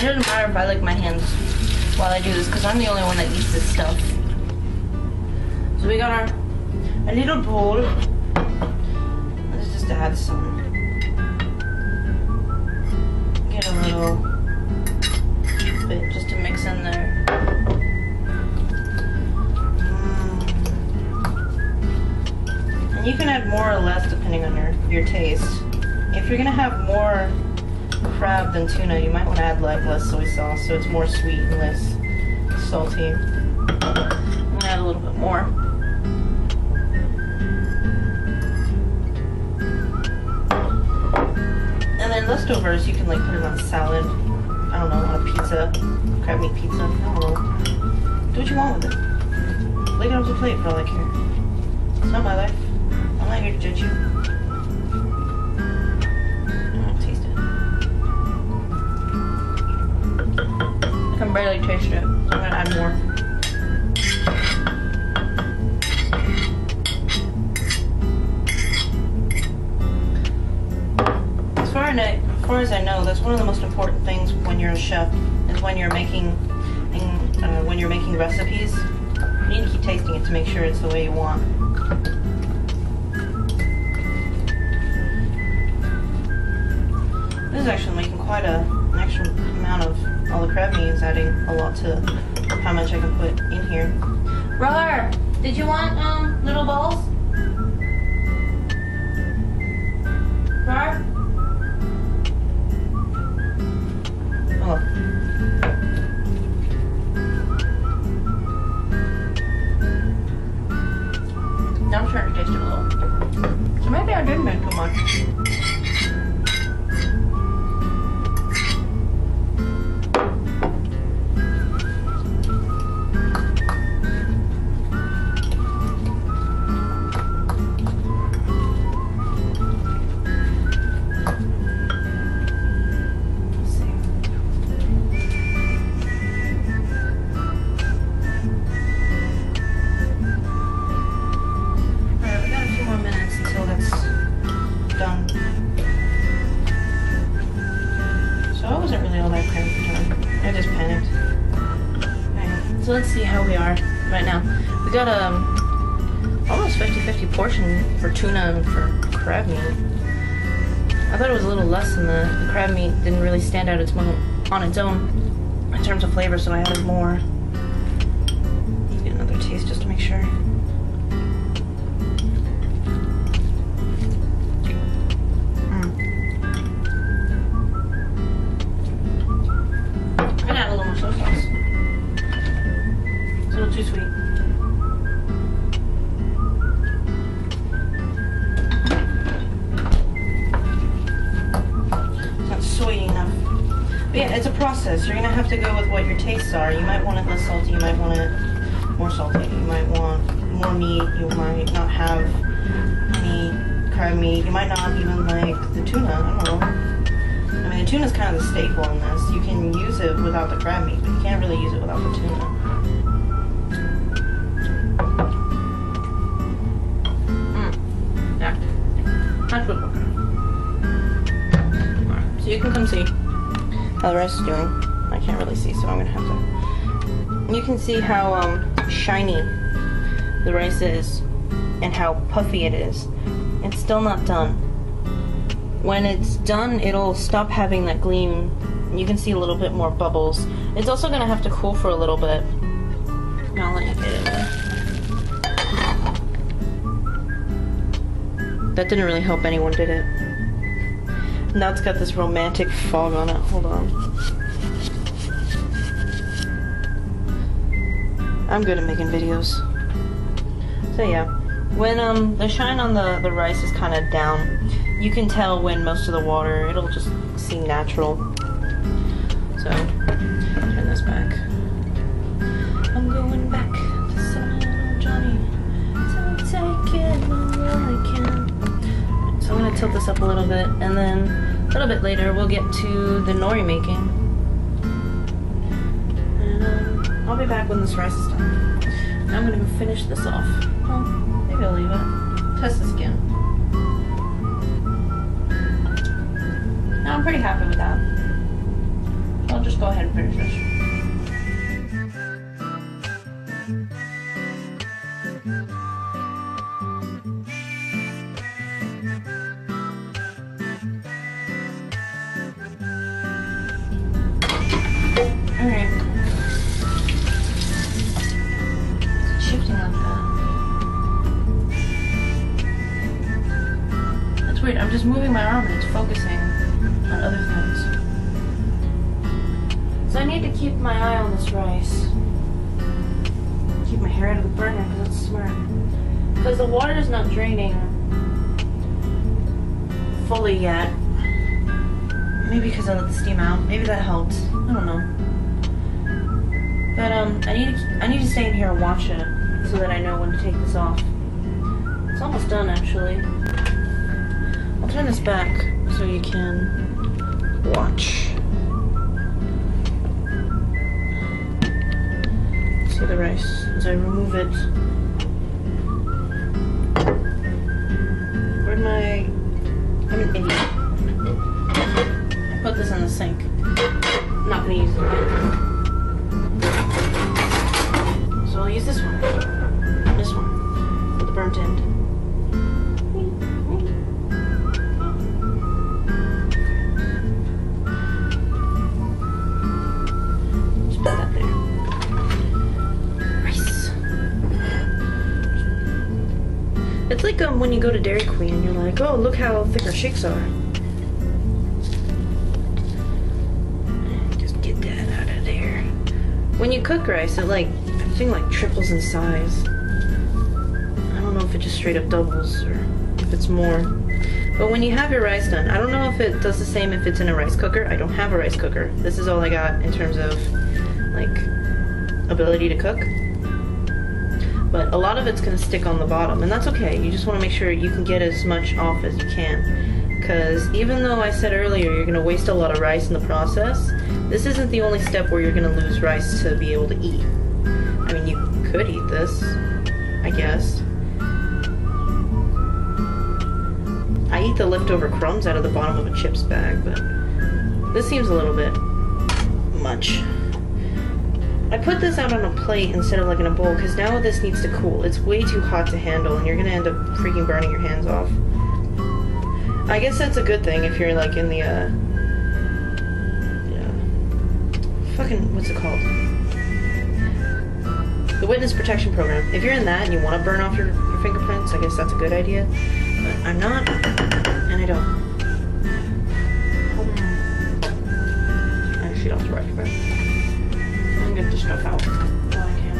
It doesn't matter if I lick my hands while I do this, because I'm the only one that eats this stuff. So we got our little bowl. Let's just add some. Get a little bit just to mix in there. And you can add more or less depending on your taste. If you're gonna have more crab than tuna, you might want to add like less soy sauce so it's more sweet and less salty. I'm gonna add a little bit more. And then leftovers you can like put it on salad. I don't know, on a pizza, crab meat pizza. I don't know. Do what you want with it. Lay it off the plate for all I care. It's not my life. I'm not here to judge you. I can barely taste it, so I'm gonna add more. As far as I know, that's one of the most important things when you're a chef, is when you're making recipes. You need to keep tasting it to make sure it's the way you want. This is actually making quite an extra amount of all the crab meat. Is adding a lot to how much I can put in here. Roar, did you want little balls? Roar? Oh. Now I'm starting to taste it a little. So maybe I didn't make too much. So let's see how we are right now. We got almost 50-50 portion for tuna and for crab meat. I thought it was a little less than the crab meat didn't really stand out on its own in terms of flavor, so I added more. Let's get another taste just to make sure. I'm gonna add a little more soy sauce. It's a little too sweet. It's not soy enough. But yeah, it's a process. You're gonna have to go with what your tastes are. You might want it less salty, you might want it more salty, you might want more meat, you might not have any crab meat, you might not even like the tuna, I don't know. I mean, the tuna's kind of the staple in this. You can use it without the crab meat, but you can't really use it without the tuna. That's good. Alright, so you can come see how the rice is doing. I can't really see, so I'm gonna have to. You can see how shiny the rice is and how puffy it is. It's still not done. When it's done, it'll stop having that gleam. You can see a little bit more bubbles. It's also gonna have to cool for a little bit. I'll let you get it there. That didn't really help anyone, did it? Now it's got this romantic fog on it. Hold on. I'm good at making videos. So yeah, when the shine on the rice is kind of down, you can tell when most of the water, it'll just seem natural. So, turn this back. I'm going back to Sam Johnny. So take it while I can. So I'm going to tilt this up a little bit, and then a little bit later we'll get to the nori making. And I'll be back when this rice is done. Now I'm going to go finish this off. Well, maybe I'll leave it. Test this again. Now I'm pretty happy with that. I'll just go ahead and finish this. Alright. Shifting like that. That's weird. I'm just moving my arm and it's focusing on other things. So I need to keep my eye on this rice. Keep my hair out of the burner because that's smart. Because the water is not draining fully yet. Maybe because I let the steam out. Maybe that helped. I don't know. But I need to stay in here and watch it so that I know when to take this off. It's almost done actually. I'll turn this back so you can watch. See the rice as I remove it. Where'd my... I'm an idiot. Put this in the sink. I'm not gonna use it. So I'll use this one. This one. With the burnt end. Just put that there. Rice. It's like when you go to Dairy Queen and you're like, oh, look how thick our shakes are. When you cook rice, it I think triples in size. I don't know if it just straight up doubles or if it's more. But when you have your rice done, I don't know if it does the same if it's in a rice cooker. I don't have a rice cooker. This is all I got in terms of ability to cook. But a lot of it's gonna stick on the bottom, and that's okay. You just wanna make sure you can get as much off as you can. Because even though I said earlier you're gonna waste a lot of rice in the process, this isn't the only step where you're gonna lose rice to be able to eat. I mean, you could eat this, I guess. I eat the leftover crumbs out of the bottom of a chips bag, but this seems a little bit much. I put this out on a plate instead of in a bowl because now this needs to cool. It's way too hot to handle and you're gonna end up freaking burning your hands off. I guess that's a good thing if you're in the fucking, what's it called? The witness protection program. If you're in that and you want to burn off your fingerprints, I guess that's a good idea. But I'm not, and I don't. I should also recommend. I'm gonna get this stuff out while I can.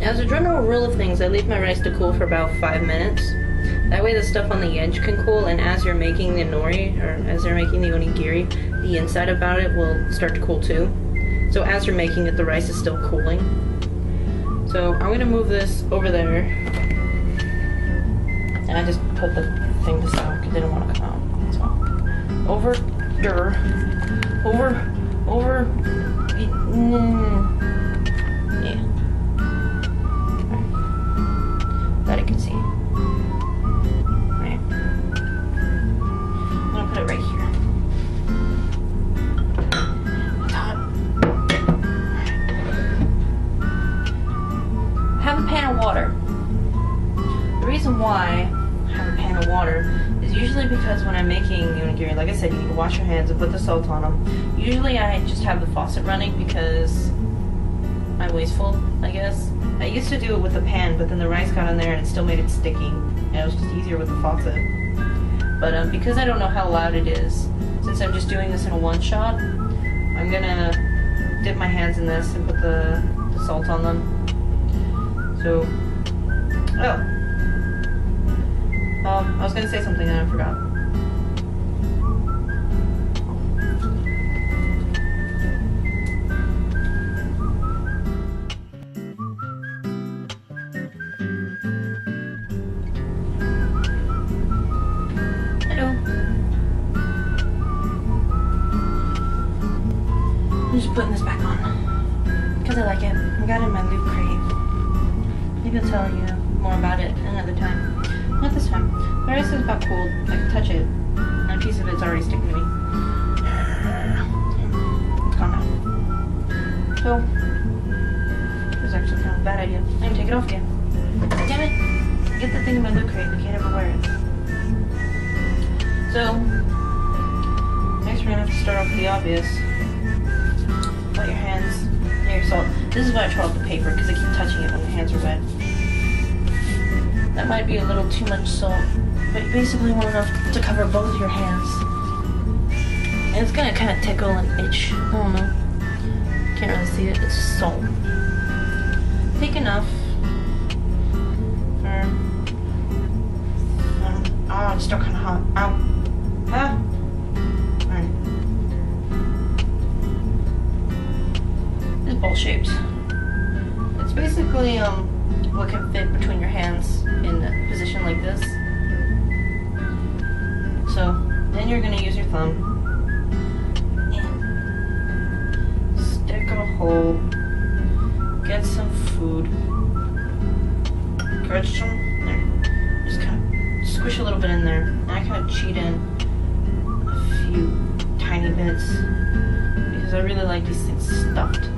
As a general rule of things, I leave my rice to cool for about 5 minutes. That way the stuff on the edge can cool, and as you're making the nori, or as they're making the onigiri, the inside about it will start to cool too. So as you're making it, the rice is still cooling. So I'm gonna move this over there. And I just put the thing this out because I didn't want to come out. So over, over, yeah. That I can see. Right. I'm gonna put it right here. It's hot. Have a pan of water. The reason why I have a pan of water is usually because when I'm making onigiri, like I said, you need to wash your hands and put the salt on them. Usually I just have the faucet running because I'm wasteful, I guess. I used to do it with the pan, but then the rice got in there and it still made it sticky. And it was just easier with the faucet. But because I don't know how loud it is, since I'm just doing this in a one shot, I'm gonna dip my hands in this and put the salt on them. So, I was gonna say something and I forgot. just putting this back on because I like it. I got it in my loot crate. Maybe I'll tell you more about it another time. Not this time. The rice is about cold. I can touch it, and a piece of it's already sticking to me. It's gone now. So, it was actually kind of a bad idea. I can take it off again. Damn it! Get the thing in my loot crate. I can't ever wear it. So, next we're gonna have to start off with the obvious. Wet your hands near your salt. This is why I tore off the paper, because I keep touching it when my hands are wet. That might be a little too much salt, but you basically want enough to cover both your hands. And it's gonna kind of tickle and itch. I don't know. Can't really see it. It's salt. Take enough for... oh, it's still kind of hot. Ow. Ah. Alright. It's bowl shaped. It's basically, what can fit between your hands in a position like this. So, then you're gonna use your thumb and stick a hole, get some food, catch some, there, just kind of squish a little bit in there, and I kind of cheat in a few tiny bits, because I really like these things stuffed.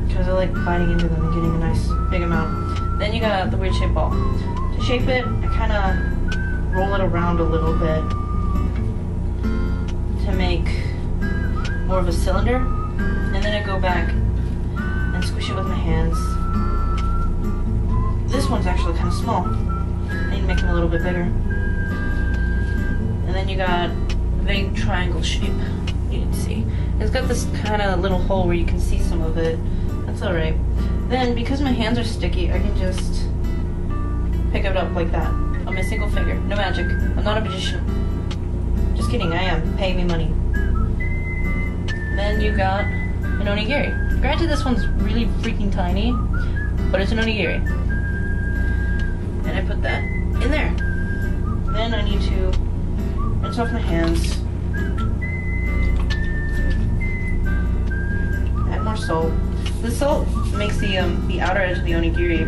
Because I like biting into them and getting a nice big amount. Then you got the weird shaped ball. To shape it, I kind of roll it around a little bit to make more of a cylinder. And then I go back and squish it with my hands. This one's actually kind of small. I need to make them a little bit bigger. And then you got a vague triangle shape. You can see. It's got this kind of little hole where you can see some of it. That's alright. Then, because my hands are sticky, I can just pick it up like that on my single finger. No magic. I'm not a magician. Just kidding, I am. Pay me money. Then you got an onigiri. Granted, this one's really freaking tiny, but it's an onigiri. And I put that in there. Then I need to rinse off my hands. Add more salt. The salt makes the outer edge of the onigiri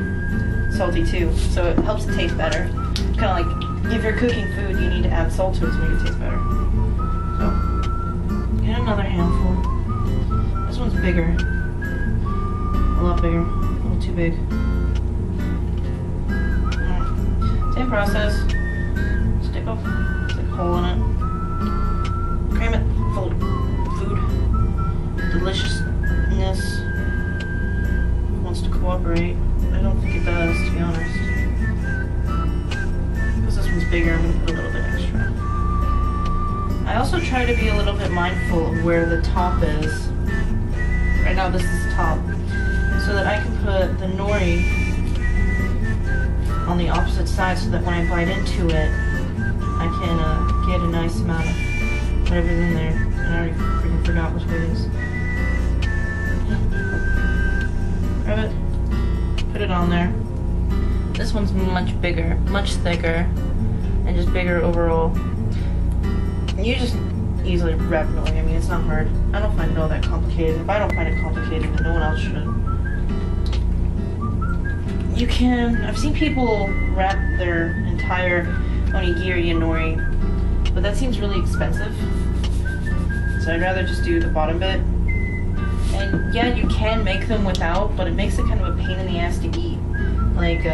salty too, so it helps it taste better. Kind of like if you're cooking food, you need to add salt to it to make it taste better. So, get another handful. This one's bigger, a lot bigger, a little too big. Alright, same process. Stick a hole in it. Cram it full of food, deliciousness. To cooperate. I don't think it does, to be honest. Because this one's bigger, I'm going to put a little bit extra. I also try to be a little bit mindful of where the top is. Right now this is the top. So that I can put the nori on the opposite side so that when I bite into it, I can get a nice amount of whatever's in there. And I already freaking forgot which way it is. Grab it, put it on there. This one's much bigger, much thicker, and just bigger overall. And you just easily wrap nori. I mean, it's not hard. I don't find it all that complicated. If I don't find it complicated, then no one else should. You can, I've seen people wrap their entire onigiri in nori, but that seems really expensive. So I'd rather just do the bottom bit. And yeah, you can make them without, but it makes it kind of a pain in the ass to eat. Like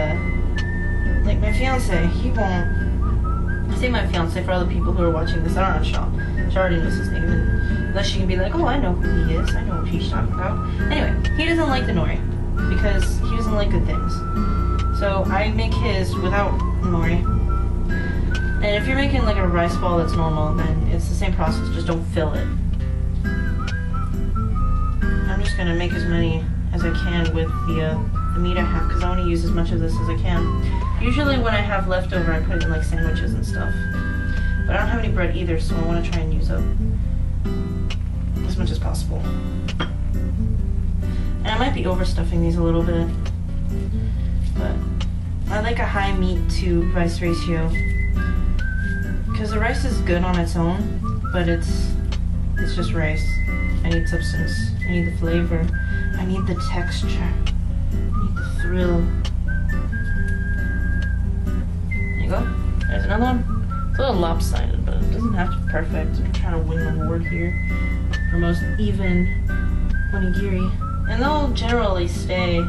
my fiance, he won't. I say my fiance for other people who are watching this aren't on shop. She already knows his name, and unless she can be like, oh, I know who he is. I know what he's talking about. Anyway, he doesn't like the nori because he doesn't like good things. So I make his without nori. And if you're making like a rice ball that's normal, then it's the same process. Just don't fill it. I'm just gonna make as many as I can with the meat I have because I want to use as much of this as I can. Usually when I have leftover, I put it in like sandwiches and stuff. But I don't have any bread either, so I want to try and use up as much as possible. And I might be overstuffing these a little bit, but I like a high meat to rice ratio because the rice is good on its own, but it's just rice. I need substance. I need the flavor. I need the texture. I need the thrill. There you go. There's another one. It's a little lopsided, but it doesn't have to be perfect. I'm trying to win an award here for most even onigiri. And they'll generally stay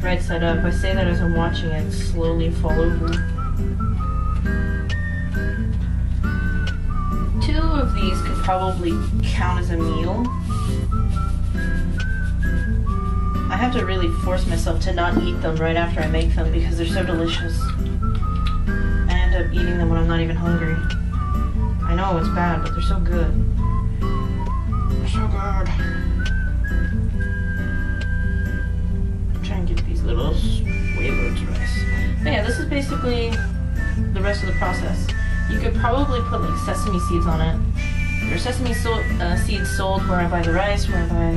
right side up. I say that as I'm watching it slowly fall over. 2 of these could probably count as a meal. I have to really force myself to not eat them right after I make them because they're so delicious. I end up eating them when I'm not even hungry. I know it's bad, but they're so good. They're so good. I'm trying to get these little wayward rice. But yeah, this is basically the rest of the process. You could probably put like sesame seeds on it. There are sesame seeds sold where I buy the rice, where I buy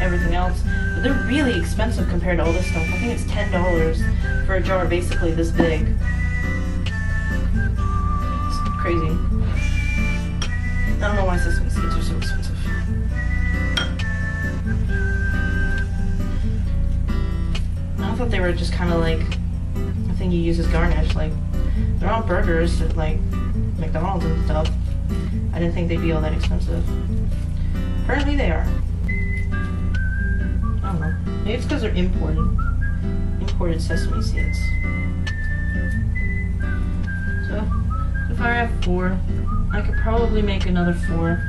everything else. But they're really expensive compared to all this stuff. I think it's $10 for a jar basically this big. It's crazy. I don't know why sesame seeds are so expensive. I thought they were just kind of like a thing you use as garnish. Like, they're on burgers at like McDonald's and stuff. I didn't think they'd be all that expensive. Apparently they are. I don't know. Maybe it's because they're imported sesame seeds. So far I have 4. I could probably make another 4.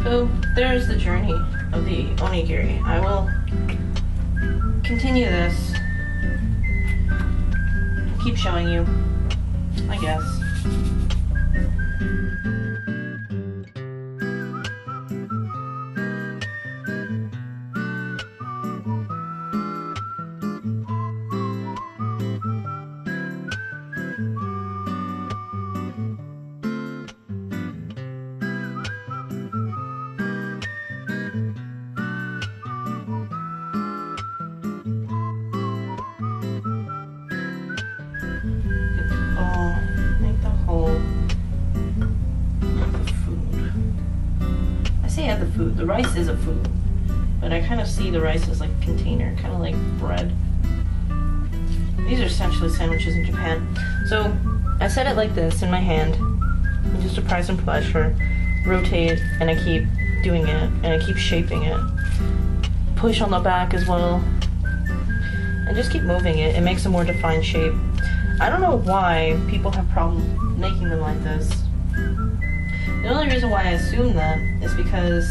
So there's the journey of the onigiri. I will continue this. Keep showing you, I guess. The food. The rice is a food, but I kind of see the rice as like a container, kind of like bread. These are essentially sandwiches in Japan. So I set it like this in my hand, just a prize and pleasure. Rotate it, and I keep doing it, and I keep shaping it. Push on the back as well, and just keep moving it. It makes a more defined shape. I don't know why people have problems making them like this. The only reason why I assume that is because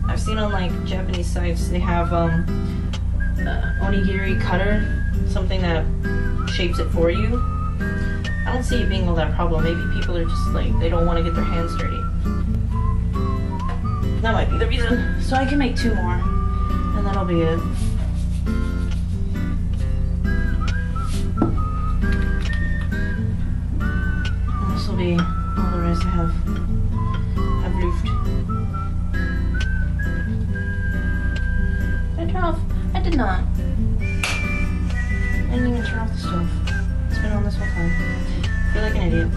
I've seen on like Japanese sites they have onigiri cutter, something that shapes it for you. I don't see it being all that problem. Maybe people are just like, they don't want to get their hands dirty. That might be the reason. So I can make 2 more, and that'll be it. And this will be all the rice I have roofed. Did I turn off? I did not. I didn't even turn off the stove. It's been on this whole time. I feel like an idiot.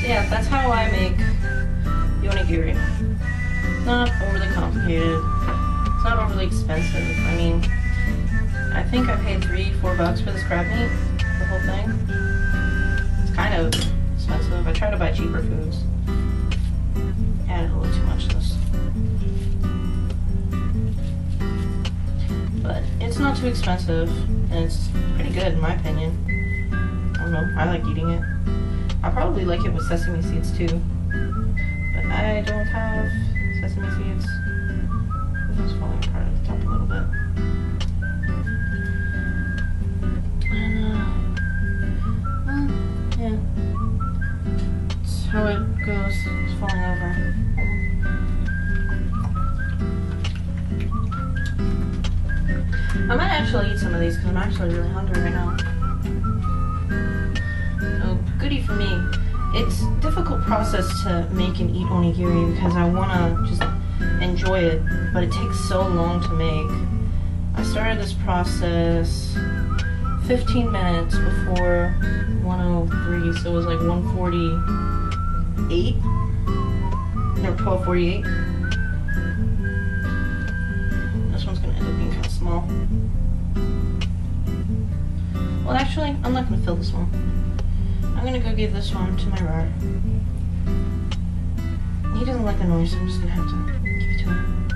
So yeah, that's how I make the onigiri. It's not overly complicated. It's not overly expensive. I mean, I think I paid $3-4 for this crab meat, the whole thing. It's kind of expensive. I try to buy cheaper foods. Added a little too much to this. But it's not too expensive, and it's pretty good in my opinion. I don't know, I like eating it. I probably like it with sesame seeds too. But I don't have sesame seeds. This is falling apart at the top a little bit. Yeah, that's how it goes. It's falling over. I might actually eat some of these because I'm actually really hungry right now. So, goodie for me. It's a difficult process to make and eat onigiri because I want to just enjoy it, but it takes so long to make I started this process 15 minutes before 1:03, so it was like 1:48. No, 12:48. This one's gonna end up being kind of small. Well, actually, I'm not gonna fill this one. I'm gonna go give this one to my rar. He doesn't like the noise, so I'm just gonna have to give it to him.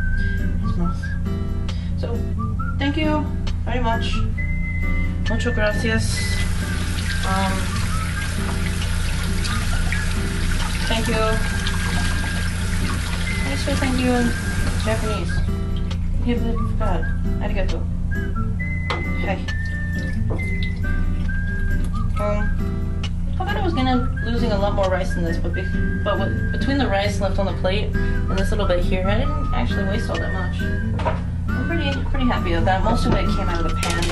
His mouth. So, thank you very much. Mucho gracias. Thank you. I just say thank you in Japanese. Yeah, but I forgot. Arigato. Hi. I thought I was losing a lot more rice in this, but between the rice left on the plate and this little bit here, I didn't actually waste all that much. I'm pretty happy with that. Most of it came out of the pan.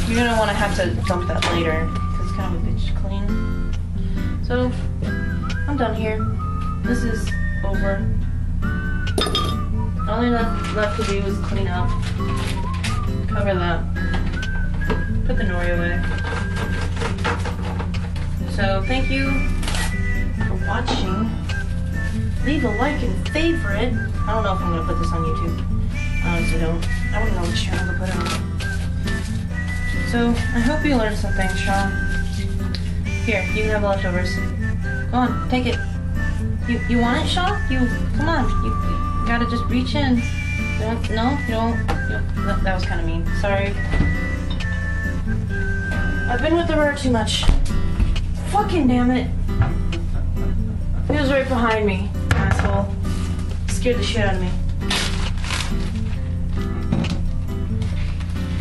You're gonna want to have to dump that later because it's kind of a bitch clean. So I'm done here. This is over. All I left to do is clean up, cover that, put the nori away. So thank you for watching. Leave a like and favorite. I don't know if I'm gonna put this on YouTube. I honestly don't. I don't know which channel to put it on. So I hope you learned something, Shaw. Here, you can have the leftovers. Go on, take it. You want it, Shaw? Come on. You gotta just reach in. No, you don't. That was kind of mean. Sorry. I've been with the rar too much. Fucking damn it. He was right behind me, asshole. Scared the shit out of me.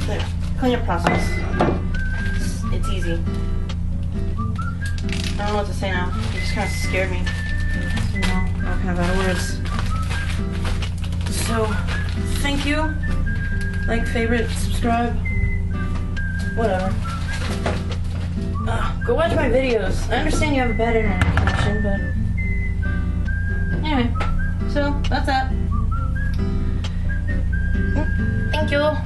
There. Cleanup process. It's easy. I don't know what to say now. You just kind of scared me. So now I'm kind of out of words. So, thank you. Like, favorite, subscribe. Whatever. Go watch my videos. I understand you have a bad internet connection, but anyway, so that's that. Thank you.